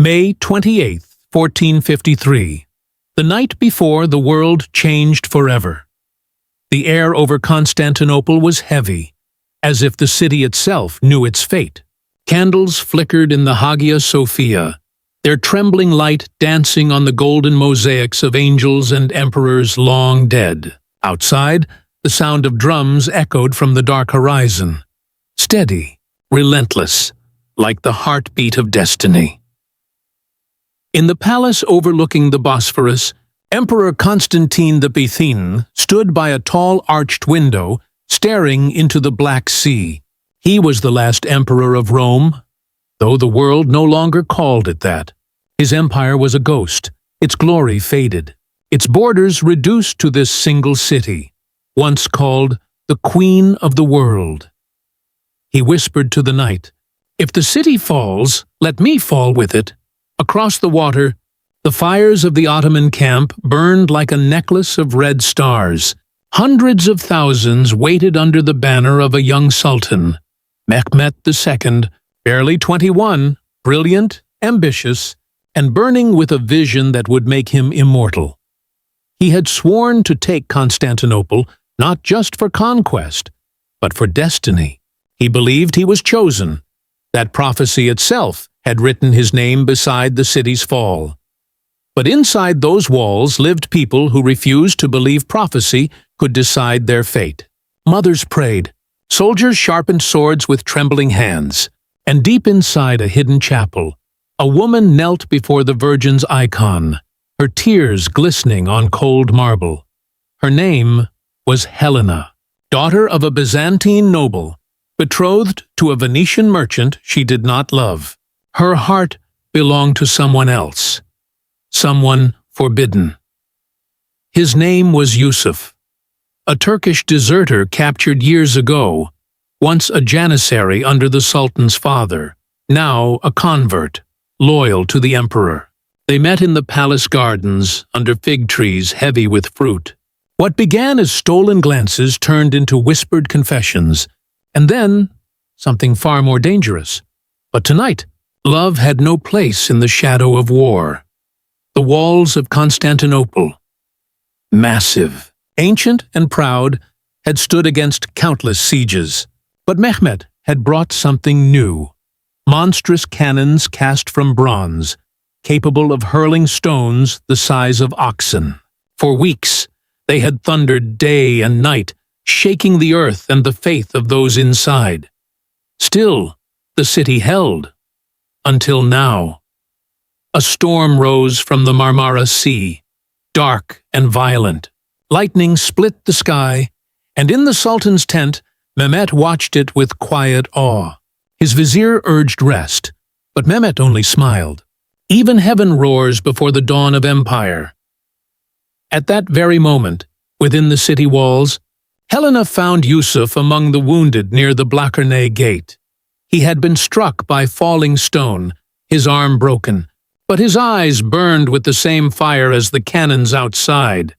May 28th, 1453. The night before the world changed forever. The air over Constantinople was heavy, as if the city itself knew its fate. Candles flickered in the Hagia Sophia, their trembling light dancing on the golden mosaics of angels and emperors long dead. Outside, the sound of drums echoed from the dark horizon, steady, relentless, like the heartbeat of destiny. In the palace overlooking the Bosphorus, Emperor Constantine XI stood by a tall arched window, staring into the Black Sea. He was the last emperor of Rome, though the world no longer called it that. His empire was a ghost, its glory faded, its borders reduced to this single city, once called the Queen of the World. He whispered to the night, "If the city falls, let me fall with it." Across the water, the fires of the Ottoman camp burned like a necklace of red stars. Hundreds of thousands waited under the banner of a young sultan, Mehmed II, barely 21, brilliant, ambitious, and burning with a vision that would make him immortal. He had sworn to take Constantinople not just for conquest, but for destiny. He believed he was chosen. That prophecy itself had written his name beside the city's fall. But inside those walls lived people who refused to believe prophecy could decide their fate. Mothers prayed, soldiers sharpened swords with trembling hands, and deep inside a hidden chapel, a woman knelt before the Virgin's icon, her tears glistening on cold marble. Her name was Helena, daughter of a Byzantine noble, betrothed to a Venetian merchant she did not love. Her heart belonged to someone else, someone forbidden. His name was Yusuf, a Turkish deserter captured years ago, once a janissary under the Sultan's father, now a convert, loyal to the emperor. They met in the palace gardens, under fig trees heavy with fruit. What began as stolen glances turned into whispered confessions, and then something far more dangerous. But tonight, love had no place in the shadow of war. The walls of Constantinople, massive, ancient and proud, had stood against countless sieges. But Mehmed had brought something new. Monstrous cannons cast from bronze, capable of hurling stones the size of oxen. For weeks, they had thundered day and night, shaking the earth and the faith of those inside. Still, the city held. Until now. A storm rose from the Marmara Sea, dark and violent. Lightning split the sky, and in the Sultan's tent, Mehmet watched it with quiet awe. His vizier urged rest, but Mehmet only smiled. Even heaven roars before the dawn of empire. At that very moment, within the city walls, Helena found Yusuf among the wounded near the Blachernae gate. He had been struck by falling stone, his arm broken, but his eyes burned with the same fire as the cannons outside.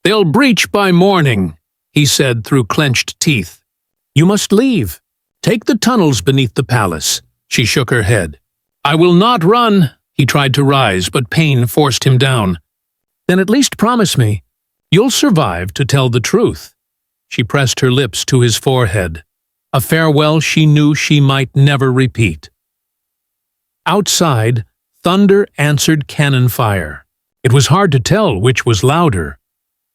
"They'll breach by morning," he said through clenched teeth. "You must leave. Take the tunnels beneath the palace." She shook her head. "I will not run." He tried to rise, but pain forced him down. "Then at least promise me, you'll survive to tell the truth." She pressed her lips to his forehead, a farewell she knew she might never repeat. Outside, thunder answered cannon fire. It was hard to tell which was louder.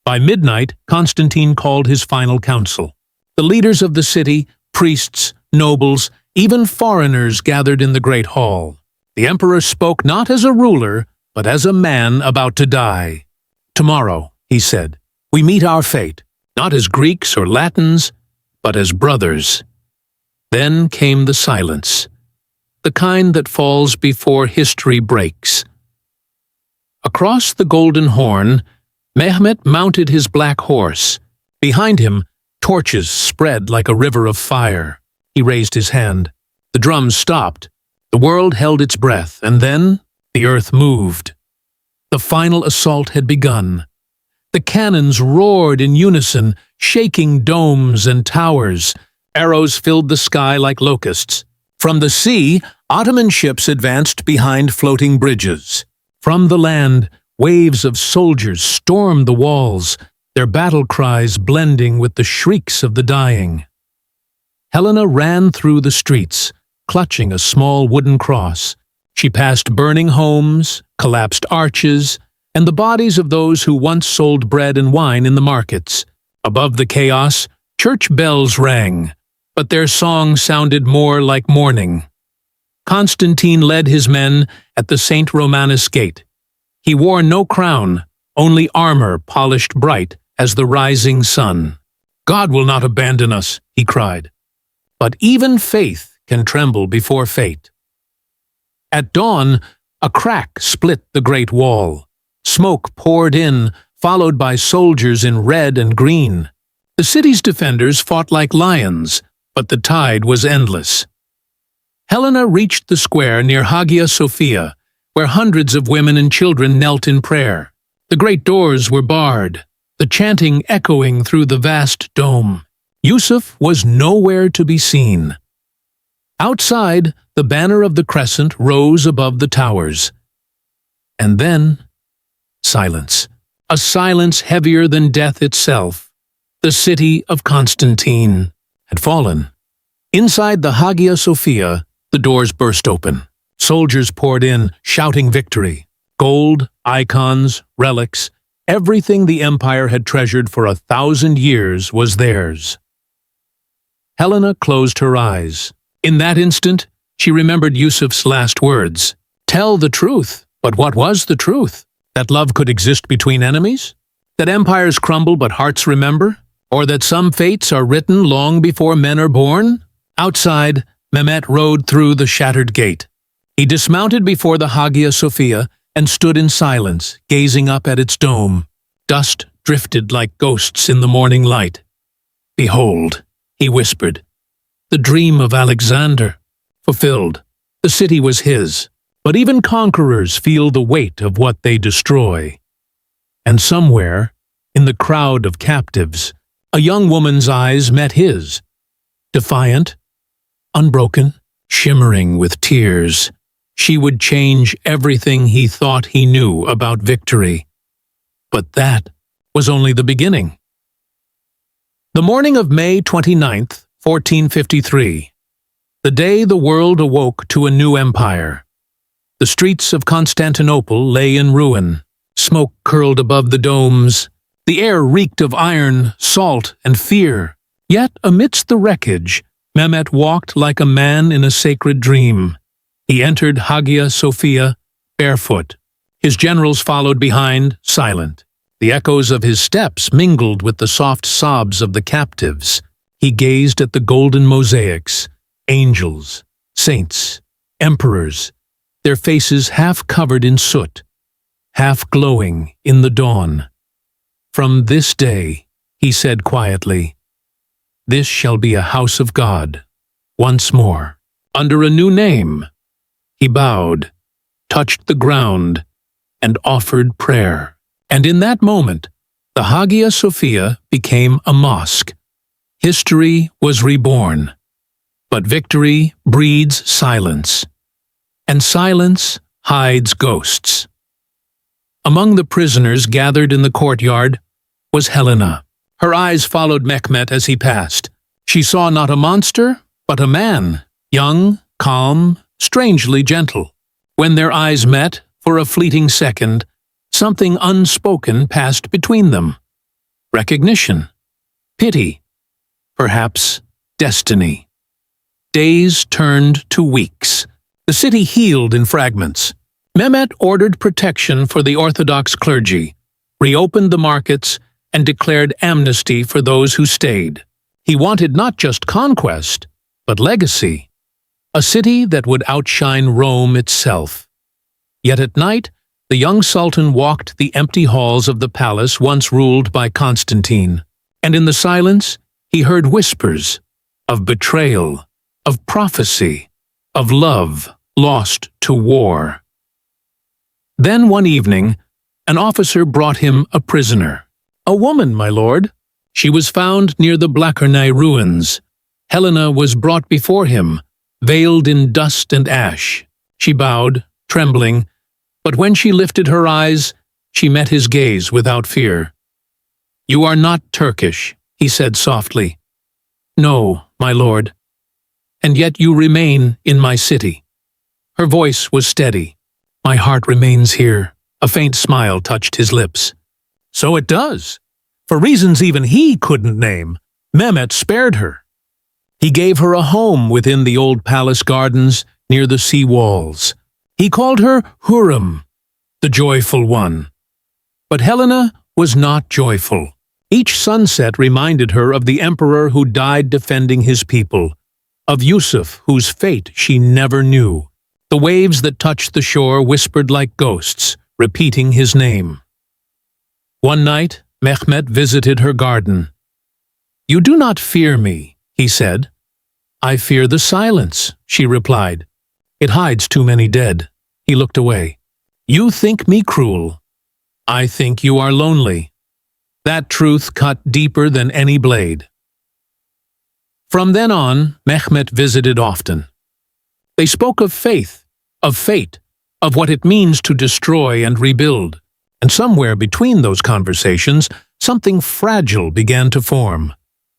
By midnight, Constantine called his final council. The leaders of the city, priests, nobles, even foreigners gathered in the great hall. The emperor spoke not as a ruler, but as a man about to die. "Tomorrow," he said, "we meet our fate, not as Greeks or Latins, but as brothers." Then came the silence, the kind that falls before history breaks. Across the Golden Horn, Mehmet mounted his black horse. Behind him, torches spread like a river of fire. He raised his hand. The drums stopped. The world held its breath, and then the earth moved. The final assault had begun. The cannons roared in unison, shaking domes and towers. Arrows filled the sky like locusts. From the sea, Ottoman ships advanced behind floating bridges. From the land, waves of soldiers stormed the walls, their battle cries blending with the shrieks of the dying. Helena ran through the streets, clutching a small wooden cross. She passed burning homes, collapsed arches, and the bodies of those who once sold bread and wine in the markets. Above the chaos, church bells rang, but their song sounded more like mourning. Constantine led his men at the St. Romanus Gate. He wore no crown, only armor polished bright as the rising sun. "God will not abandon us," he cried. But even faith can tremble before fate. At dawn, a crack split the great wall. Smoke poured in, followed by soldiers in red and green. The city's defenders fought like lions, but the tide was endless. Helena reached the square near Hagia Sophia, where hundreds of women and children knelt in prayer. The great doors were barred, the chanting echoing through the vast dome. Yusuf was nowhere to be seen. Outside, the banner of the crescent rose above the towers. And then, silence. A silence heavier than death itself. The city of Constantine had fallen. Inside the Hagia Sophia, the doors burst open. Soldiers poured in, shouting victory. Gold, icons, relics, everything the empire had treasured for 1,000 years was theirs. Helena closed her eyes. In that instant, she remembered Yusuf's last words. Tell the truth. But what was the truth? That love could exist between enemies? That empires crumble but hearts remember? Or that some fates are written long before men are born? Outside, Mehmet rode through the shattered gate. He dismounted before the Hagia Sophia and stood in silence, gazing up at its dome. Dust drifted like ghosts in the morning light. "Behold," he whispered, "the dream of Alexander, fulfilled. The city was his, but even conquerors feel the weight of what they destroy." And somewhere, in the crowd of captives, a young woman's eyes met his, defiant, unbroken, shimmering with tears. She would change everything he thought he knew about victory. But that was only the beginning. The morning of May 29th, 1453. The day the world awoke to a new empire. The streets of Constantinople lay in ruin. Smoke curled above the domes. The air reeked of iron, salt, and fear. Yet amidst the wreckage, Mehmet walked like a man in a sacred dream. He entered Hagia Sophia barefoot. His generals followed behind, silent. The echoes of his steps mingled with the soft sobs of the captives. He gazed at the golden mosaics, angels, saints, emperors, their faces half covered in soot, half glowing in the dawn. "From this day," he said quietly, "this shall be a house of God, once more, under a new name." He bowed, touched the ground, and offered prayer. And in that moment, the Hagia Sophia became a mosque. History was reborn. But victory breeds silence, and silence hides ghosts. Among the prisoners gathered in the courtyard was Helena. Her eyes followed Mehmet as he passed. She saw not a monster, but a man, young, calm, strangely gentle. When their eyes met, for a fleeting second, something unspoken passed between them. Recognition, pity, perhaps destiny. Days turned to weeks. The city healed in fragments. Mehmet ordered protection for the Orthodox clergy, reopened the markets, and declared amnesty for those who stayed. He wanted not just conquest, but legacy. A city that would outshine Rome itself. Yet at night, the young sultan walked the empty halls of the palace once ruled by Constantine, and in the silence he heard whispers of betrayal, of prophecy, of love lost to war. Then one evening, an officer brought him a prisoner. "A woman, my lord." She was found near the Blachernai ruins. Helena was brought before him, veiled in dust and ash. She bowed, trembling, but when she lifted her eyes, she met his gaze without fear. "You are not Turkish," he said softly. "No, my lord. And yet you remain in my city." Her voice was steady. "My heart remains here." A faint smile touched his lips. "So it does. For reasons even he couldn't name, Mehmet spared her. He gave her a home within the old palace gardens near the sea walls. He called her Hurrem, the joyful one. But Helena was not joyful. Each sunset reminded her of the emperor who died defending his people, of Yusuf, whose fate she never knew. The waves that touched the shore whispered like ghosts, repeating his name. One night, Mehmet visited her garden. "You do not fear me," he said. "I fear the silence," she replied. "It hides too many dead." He looked away. "You think me cruel. I think you are lonely." That truth cut deeper than any blade. From then on, Mehmet visited often. They spoke of faith, of fate, of what it means to destroy and rebuild. And somewhere between those conversations, something fragile began to form.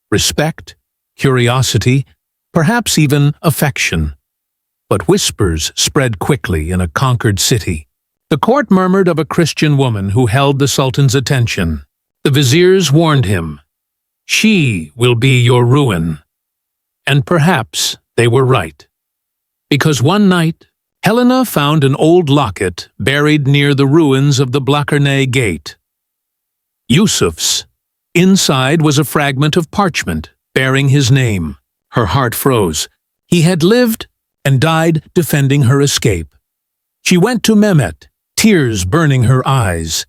Respect, curiosity, perhaps even affection. But whispers spread quickly in a conquered city. The court murmured of a Christian woman who held the Sultan's attention. The viziers warned him, "She will be your ruin." And perhaps they were right. Because one night, Helena found an old locket buried near the ruins of the Blackernay Gate. Yusuf's. Inside was a fragment of parchment bearing his name. Her heart froze. He had lived and died defending her escape. She went to Mehmet, tears burning her eyes.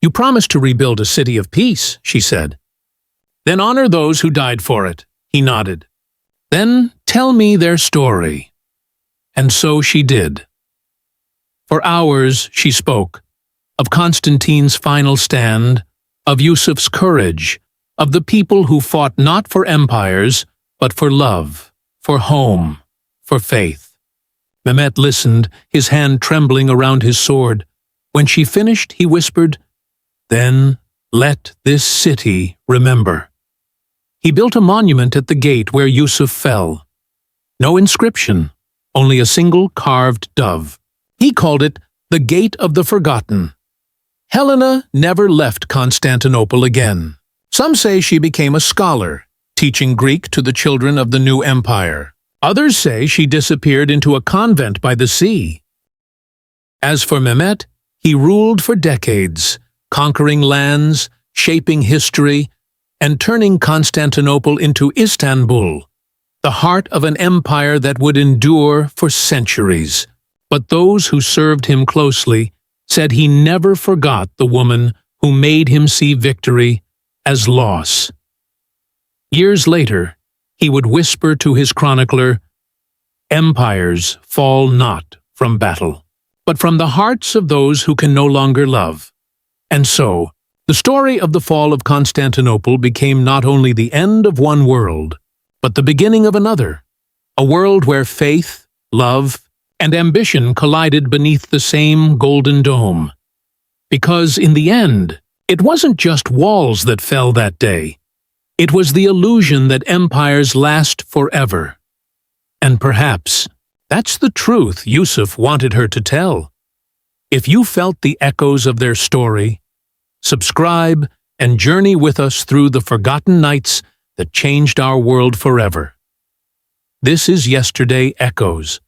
"You promised to rebuild a city of peace," she said. "Then honor those who died for it," he nodded. "Then tell me their story." And so she did. For hours she spoke, of Constantine's final stand, of Yusuf's courage, of the people who fought not for empires, but for love, for home, for faith. Mehmet listened, his hand trembling around his sword. When she finished, he whispered, "Then let this city remember." He built a monument at the gate where Yusuf fell. No inscription, only a single carved dove. He called it the Gate of the Forgotten. Helena never left Constantinople again. Some say she became a scholar, teaching Greek to the children of the new empire. Others say she disappeared into a convent by the sea. As for Mehmet, he ruled for decades, conquering lands, shaping history, and turning Constantinople into Istanbul, the heart of an empire that would endure for centuries. But those who served him closely said he never forgot the woman who made him see victory as loss. Years later, he would whisper to his chronicler, "Empires fall not from battle, but from the hearts of those who can no longer love." And so, the story of the fall of Constantinople became not only the end of one world, but the beginning of another, a world where faith, love, and ambition collided beneath the same golden dome. Because in the end, it wasn't just walls that fell that day. It was the illusion that empires last forever. And perhaps that's the truth Yusuf wanted her to tell. If you felt the echoes of their story, subscribe and journey with us through the forgotten nights that changed our world forever. This is Yesterday Echoes,